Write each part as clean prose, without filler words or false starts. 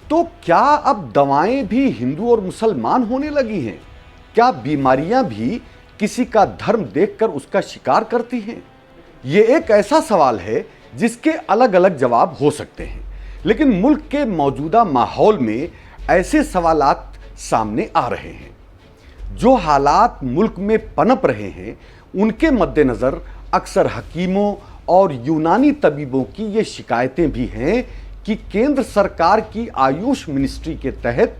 तो क्या अब दवाएं भी हिंदू और मुसलमान होने लगी हैं? क्या बीमारियां भी किसी का धर्म देखकर उसका शिकार करती हैं? ये एक ऐसा सवाल है जिसके अलग अलग जवाब हो सकते हैं, लेकिन मुल्क के मौजूदा माहौल में ऐसे सवालात सामने आ रहे हैं। जो हालात मुल्क में पनप रहे हैं, उनके मद्देनज़र अक्सर हकीमों और यूनानी तबीबों की ये शिकायतें भी हैं कि केंद्र सरकार की आयुष मिनिस्ट्री के तहत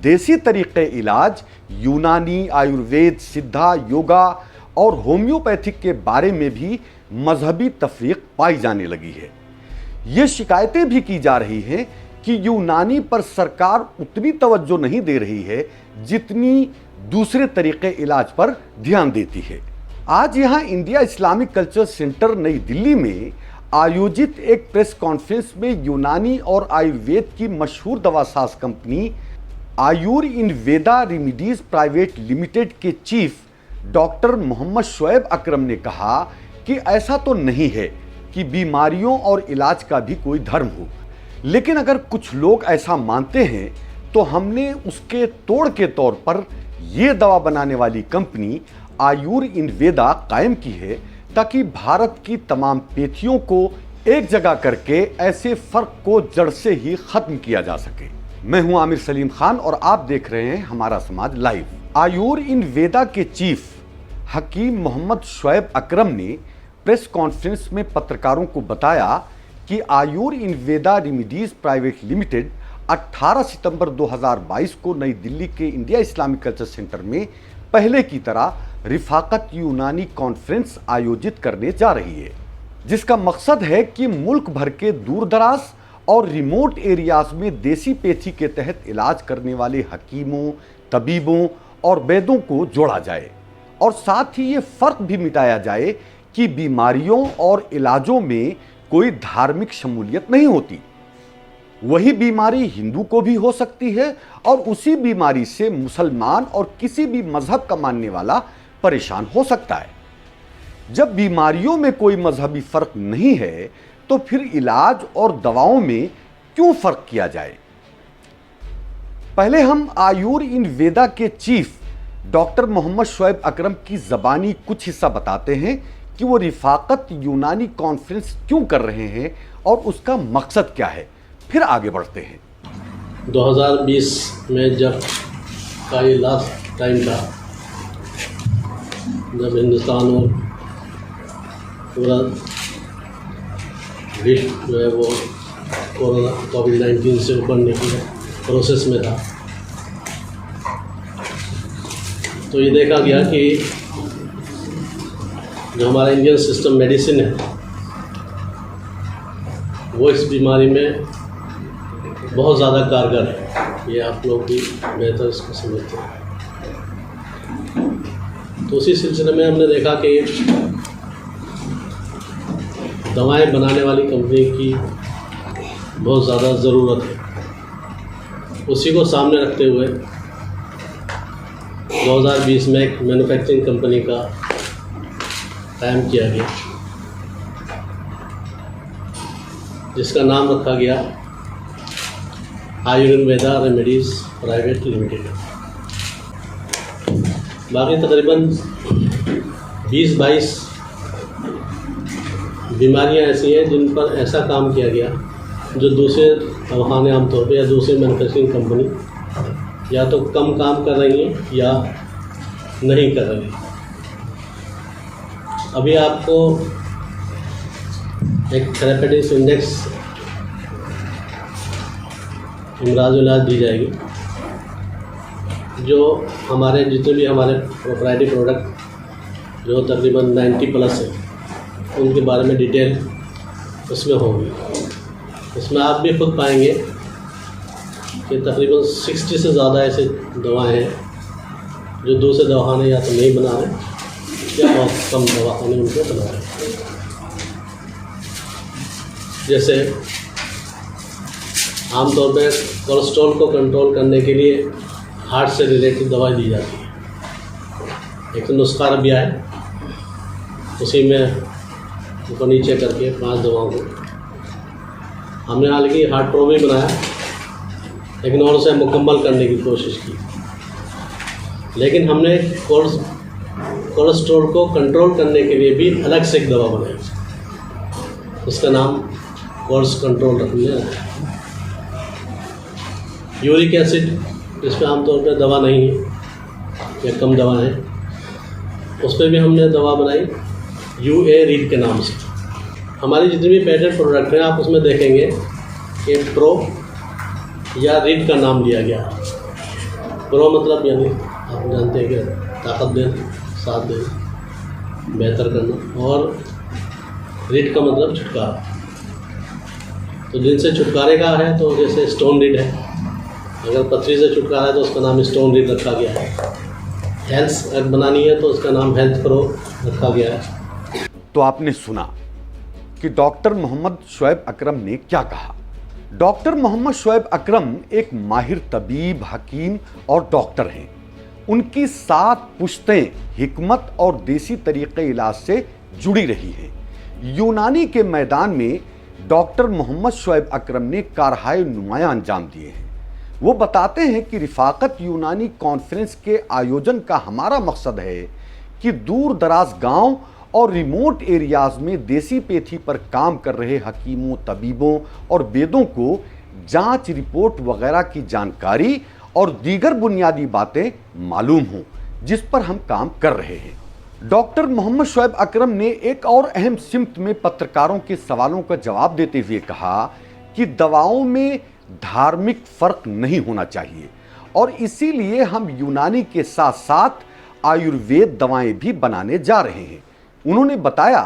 देसी तरीक़े इलाज, यूनानी, आयुर्वेद, सिद्धा, योगा और होम्योपैथिक के बारे में भी मजहबी तफरीक पाई जाने लगी है। ये शिकायतें भी की जा रही हैं कि यूनानी पर सरकार उतनी तवज्जो नहीं दे रही है जितनी दूसरे तरीक़े इलाज पर ध्यान देती है। आज यहाँ इंडिया इस्लामिक कल्चर सेंटर नई दिल्ली में आयोजित एक प्रेस कॉन्फ्रेंस में यूनानी और आयुर्वेद की मशहूर दवासाज कंपनी आयुर इन वेदा रेमिडीज प्राइवेट लिमिटेड के चीफ डॉक्टर मोहम्मद शोएब अकरम ने कहा कि ऐसा तो नहीं है कि बीमारियों और इलाज का भी कोई धर्म हो, लेकिन अगर कुछ लोग ऐसा मानते हैं तो हमने उसके तोड़ के तौर पर यह दवा बनाने वाली कंपनी आयुर इन वेदा कायम की है ताकि भारत की तमाम पेथियों को एक जगह करके ऐसे फर्क को जड़ से ही खत्म किया जा सके। मैं हूं आमिर सलीम खान और आप देख रहे हैं हमारा समाज लाइव। आयुर इन वेदा के चीफ हकीम मोहम्मद शोएब अकरम ने प्रेस कॉन्फ्रेंस में पत्रकारों को बताया कि आयुर इन वेदा रेमिडीज प्राइवेट लिमिटेड 18 सितंबर 2022 को नई दिल्ली के इंडिया इस्लामिक कल्चर सेंटर में पहले की तरह रिफाकत यूनानी कॉन्फ्रेंस आयोजित करने जा रही है, जिसका मकसद है कि मुल्क भर के दूर दराज और रिमोट एरियाज में देसी पैथी के तहत इलाज करने वाले हकीमों, तबीबों और वैद्यों को जोड़ा जाए और साथ ही ये फ़र्क भी मिटाया जाए कि बीमारियों और इलाजों में कोई धार्मिक शमूलियत नहीं होती। वही बीमारी हिंदू को भी हो सकती है और उसी बीमारी से मुसलमान और किसी भी मजहब का मानने वाला परेशान हो सकता है। जब बीमारियों में कोई मजहबी फर्क नहीं है तो फिर इलाज और दवाओं में क्यों फर्क किया जाए? पहले हम आयुर इन वेदा के चीफ डॉक्टर मोहम्मद शोएब अकरम की ज़बानी कुछ हिस्सा बताते हैं कि वो रिफाकत यूनानी कॉन्फ्रेंस क्यों कर रहे हैं और उसका मकसद क्या है। फिर आगे बढ़ते हैं। 2020 में जब का ये लास्ट टाइम था जब हिंदुस्तान और पूरा विश्व जो है वो कोरोना कोविड-19 से उबरने की प्रोसेस में था, तो ये देखा गया कि जो हमारा इंडियन सिस्टम मेडिसिन है वो इस बीमारी में बहुत ज़्यादा कारगर है। ये आप लोग भी बेहतर इसको समझते हैं। तो उसी सिलसिले में हमने देखा कि दवाएं बनाने वाली कंपनी की बहुत ज़्यादा ज़रूरत है। उसी को सामने रखते हुए 2020 में एक मैन्युफैक्चरिंग कंपनी का कायम किया गया, जिसका नाम रखा गया आयुर इन वेदा रेमिडीज प्राइवेट लिमिटेड। बाकी तकरीबन 20-22 बीमारियां ऐसी हैं जिन पर ऐसा काम किया गया जो दूसरे दवाखाने आमतौर पर या दूसरी मैन्युफैक्चरिंग कंपनी या तो कम काम कर रही हैं या नहीं कर रही। अभी आपको एक थेरेपेटिक्स इंडेक्स इलाज दी जाएगी, जो हमारे जितने भी हमारे प्रोप्राइटरी प्रोडक्ट जो तकरीबन 90+ है उनके बारे में डिटेल उसमें होगी। इसमें आप भी खुद पाएंगे कि तकरीबन 60 से ज़्यादा ऐसे दवाएं हैं जो दूसरे दवाखाने या तो नहीं बना रहे या बहुत कम दवाखाने उनको बना रहे हैं। जैसे आमतौर पर कोलेस्ट्रॉल को कंट्रोल करने के लिए हार्ट से रिलेटेड दवाई दी जाती है। एक नुस्खा रबिया है, उसी में ऊपर नीचे करके 5 दवाओं को हमने हालांकि हार्ट प्रो भी बनाया लेकिन और उसे मुकम्मल करने की कोशिश की। लेकिन हमने कोलेस्ट्रॉल को कंट्रोल करने के लिए भी अलग से एक दवा बनाई, उसका नाम कोर्स कंट्रोल रखने रखा। यूरिक एसिड, जिसमें आमतौर पर दवा नहीं है या कम दवा है, उस पर भी हमने दवा बनाई UA रीड के नाम से। हमारी जितनी भी पेटेंट प्रोडक्ट हैं आप उसमें देखेंगे कि प्रो या रीड का नाम लिया गया है। प्रो मतलब यानी आप जानते हैं कि ताकत देना, साथ देना, बेहतर करना, और रीड का मतलब छुटकारा। तो जिनसे छुटकारे का है तो जैसे स्टोन रीड है, अगर पथरी से छुटकारा है तो उसका नाम स्टोन रीड रखा गया है। हेल्थ बनानी है तो उसका नाम हेल्थ प्रो रखा गया है। तो आपने सुना कि डॉक्टर मोहम्मद शुएब अकरम ने क्या कहा। डॉक्टर मोहम्मद शुएब अकरम एक माहिर तबीब, हकीम और डॉक्टर हैं। उनकी 7 पुश्तें हिकमत और देसी तरीक़े इलाज से जुड़ी रही हैं। यूनानी के मैदान में डॉक्टर मोहम्मद शुएब अकरम ने कारहाय नुमायां अंजाम दिए हैं। वो बताते हैं कि रिफाकत यूनानी कॉन्फ्रेंस के आयोजन का हमारा मकसद है कि दूर दराज गांव और रिमोट एरियाज में देसी पैथी पर काम कर रहे हकीमों, तबीबों और वेदों को जांच रिपोर्ट वगैरह की जानकारी और दीगर बुनियादी बातें मालूम हों, जिस पर हम काम कर रहे हैं। डॉक्टर मोहम्मद शुएब अकरम ने एक और अहम सिमत में पत्रकारों के सवालों का जवाब देते हुए कहा कि दवाओं में धार्मिक फर्क नहीं होना चाहिए और इसीलिए हम यूनानी के साथ साथ आयुर्वेद दवाएं भी बनाने जा रहे हैं। उन्होंने बताया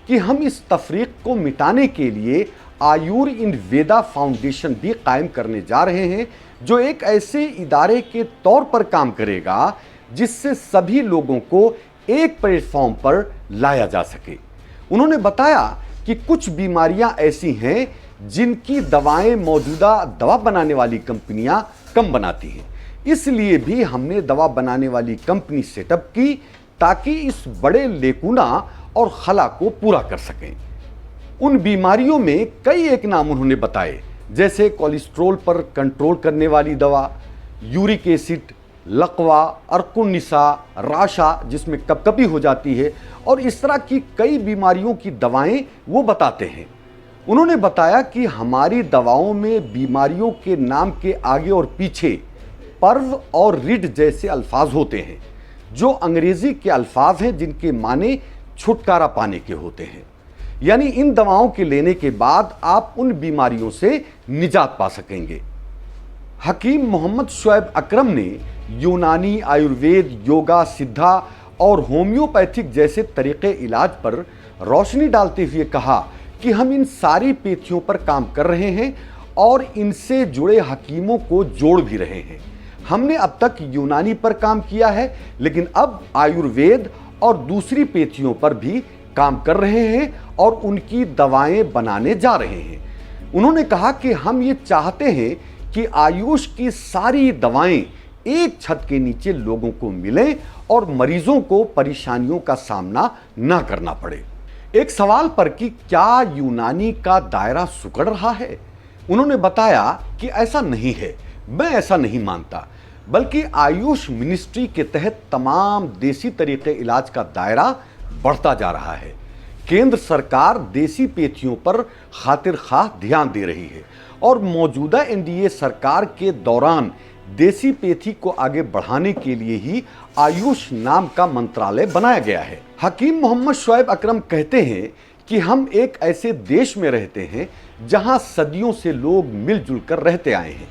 कि हम इस तफरीक को मिटाने के लिए आयुर इन वेदा फाउंडेशन भी कायम करने जा रहे हैं, जो एक ऐसे इदारे के तौर पर काम करेगा जिससे सभी लोगों को एक प्लेटफॉर्म पर लाया जा सके। उन्होंने बताया कि कुछ बीमारियां ऐसी हैं जिनकी दवाएं मौजूदा दवा बनाने वाली कंपनियां कम बनाती हैं, इसलिए भी हमने दवा बनाने वाली कंपनी सेटअप की ताकि इस बड़े लेकुना और खला को पूरा कर सकें। उन बीमारियों में कई एक नाम उन्होंने बताए, जैसे कोलेस्ट्रॉल पर कंट्रोल करने वाली दवा, यूरिक एसिड, लकवा, अर्कुनिसा, राशा जिसमें कपकपी हो जाती है, और इस तरह की कई बीमारियों की दवाएं वो बताते हैं। उन्होंने बताया कि हमारी दवाओं में बीमारियों के नाम के आगे और पीछे पर्व और रिड जैसे अल्फाज होते हैं, जो अंग्रेजी के अल्फाज हैं जिनके माने छुटकारा पाने के होते हैं। यानी इन दवाओं के लेने के बाद आप उन बीमारियों से निजात पा सकेंगे। हकीम मोहम्मद शुएब अकरम ने यूनानी, आयुर्वेद, योगा, सिद्धा और होम्योपैथिक जैसे तरीक़े इलाज पर रोशनी डालते हुए कहा कि हम इन सारी पेथियों पर काम कर रहे हैं और इनसे जुड़े हकीमों को जोड़ भी रहे हैं। हमने अब तक यूनानी पर काम किया है, लेकिन अब आयुर्वेद और दूसरी पेथियों पर भी काम कर रहे हैं और उनकी दवाएं बनाने जा रहे हैं। उन्होंने कहा कि हम ये चाहते हैं कि आयुष की सारी दवाएं एक छत के नीचे लोगों को मिलें और मरीजों को परेशानियों का सामना ना करना पड़े। एक सवाल पर कि क्या यूनानी का दायरा सिकुड़ रहा है, उन्होंने बताया कि ऐसा नहीं है, मैं ऐसा नहीं मानता, बल्कि आयुष मिनिस्ट्री के तहत तमाम देसी तरीके इलाज का दायरा बढ़ता जा रहा है। केंद्र सरकार देसी पेथियों पर खातिर खाह ध्यान दे रही है और मौजूदा एनडीए सरकार के दौरान देसी पेथी को आगे बढ़ाने के लिए ही आयुष नाम का मंत्रालय बनाया गया है। हकीम मोहम्मद शुएब अकरम कहते हैं कि हम एक ऐसे देश में रहते हैं जहां सदियों से लोग मिलजुल कर रहते आए हैं।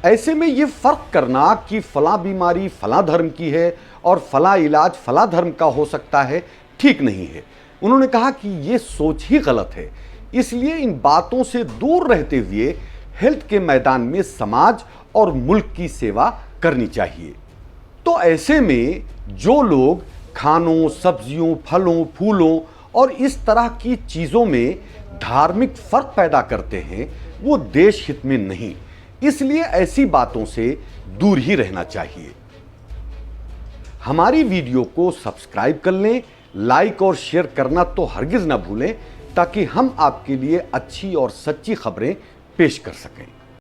ऐसे में ये फर्क करना कि फलां बीमारी फलां धर्म की है और फलां इलाज फलां धर्म का हो सकता है, ठीक नहीं है। उन्होंने कहा कि ये सोच ही गलत है, इसलिए इन बातों से दूर रहते हुए हेल्थ के मैदान में समाज और मुल्क की सेवा करनी चाहिए। तो ऐसे में जो लोग खानों, सब्जियों, फलों, फूलों और इस तरह की चीज़ों में धार्मिक फर्क पैदा करते हैं, वो देश हित में नहीं, इसलिए ऐसी बातों से दूर ही रहना चाहिए। हमारी वीडियो को सब्सक्राइब कर लें, लाइक और शेयर करना तो हरगिज़ ना भूलें, ताकि हम आपके लिए अच्छी और सच्ची खबरें पेश कर सकें।